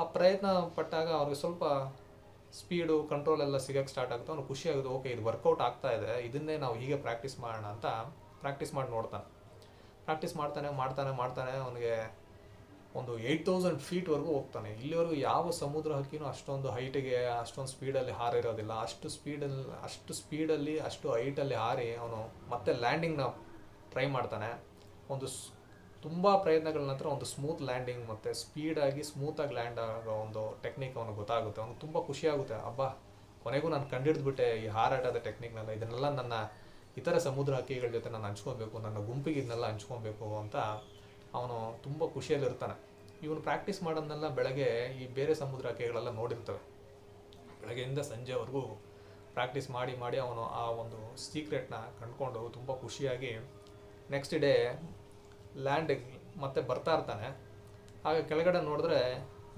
ಆ ಪ್ರಯತ್ನ ಪಟ್ಟಾಗ ಅವ್ರಿಗೆ ಸ್ವಲ್ಪ ಸ್ಪೀಡು ಕಂಟ್ರೋಲ್ ಎಲ್ಲ ಸಿಗೋಕ್ಕೆ ಸ್ಟಾರ್ಟ್ ಆಗುತ್ತೆ. ಅವ್ನು ಖುಷಿ ಆಗುತ್ತೆ, ಓಕೆ ಇದು ವರ್ಕೌಟ್ ಆಗ್ತಾ ಇದೆ, ಇದನ್ನೇ ನಾವು ಹೀಗೆ ಪ್ರಾಕ್ಟೀಸ್ ಮಾಡೋಣ ಅಂತ ಪ್ರಾಕ್ಟೀಸ್ ಮಾಡಿ ನೋಡ್ತಾನೆ. ಪ್ರಾಕ್ಟೀಸ್ ಮಾಡ್ತಾನೆ ಮಾಡ್ತಾನೆ ಮಾಡ್ತಾನೆ ಅವನಿಗೆ ಒಂದು 8000 ಫೀಟ್ವರೆಗೂ ಹೋಗ್ತಾನೆ. ಇಲ್ಲಿವರೆಗೂ ಯಾವ ಸಮುದ್ರ ಹಕ್ಕಿನೂ ಅಷ್ಟೊಂದು ಹೈಟಿಗೆ ಅಷ್ಟೊಂದು ಸ್ಪೀಡಲ್ಲಿ ಹಾರಿರೋದಿಲ್ಲ. ಅಷ್ಟು ಸ್ಪೀಡಲ್ಲಿ ಅಷ್ಟು ಹೈಟಲ್ಲಿ ಹಾರಿ ಅವನು ಮತ್ತೆ ಲ್ಯಾಂಡಿಂಗ್ನ ಟ್ರೈ ಮಾಡ್ತಾನೆ. ಒಂದು ತುಂಬ ಪ್ರಯತ್ನಗಳ ನಂತರ ಒಂದು ಸ್ಮೂತ್ ಲ್ಯಾಂಡಿಂಗ್ ಮತ್ತು ಸ್ಪೀಡಾಗಿ ಸ್ಮೂತಾಗಿ ಲ್ಯಾಂಡ್ ಆಗೋ ಒಂದು ಟೆಕ್ನಿಕ್ ಅವನಿಗೆ ಗೊತ್ತಾಗುತ್ತೆ. ಅವ್ನಿಗೆ ತುಂಬ ಖುಷಿಯಾಗುತ್ತೆ, ಅಬ್ಬಾ ಕೊನೆಗೂ ನಾನು ಕಂಡಿಡ್ದುಬಿಟ್ಟೆ ಈ ಹಾರಾಟದ ಟೆಕ್ನಿಕ್ನೆಲ್ಲ, ಇದನ್ನೆಲ್ಲ ನನ್ನ ಇತರ ಸಮುದ್ರ ಹಕ್ಕಿಗಳ ಜೊತೆ ನಾನು ಹಂಚ್ಕೊಬೇಕು, ನನ್ನ ಗುಂಪಿಗೆ ಇದನ್ನೆಲ್ಲ ಹಂಚ್ಕೊಬೇಕು ಅಂತ ಅವನು ತುಂಬ ಖುಷಿಯಲ್ಲಿರ್ತಾನೆ. ಇವನು ಪ್ರಾಕ್ಟೀಸ್ ಮಾಡೋದನ್ನೆಲ್ಲ ಬೆಳಗ್ಗೆ ಈ ಬೇರೆ ಸಮುದ್ರ ಹಕ್ಕಿಗಳೆಲ್ಲ ನೋಡಿರ್ತವೆ. ಬೆಳಗ್ಗೆಯಿಂದ ಸಂಜೆವರೆಗೂ ಪ್ರಾಕ್ಟೀಸ್ ಮಾಡಿ ಮಾಡಿ ಅವನು ಆ ಒಂದು ಸೀಕ್ರೆಟ್ನ ಕಂಡುಕೊಂಡು ತುಂಬ ಖುಷಿಯಾಗಿ ನೆಕ್ಸ್ಟ್ ಡೇ ಲ್ಯಾಂಡಿಗೆ ಮತ್ತೆ ಬರ್ತಾ ಇರ್ತಾನೆ. ಆಗ ಕೆಳಗಡೆ ನೋಡಿದ್ರೆ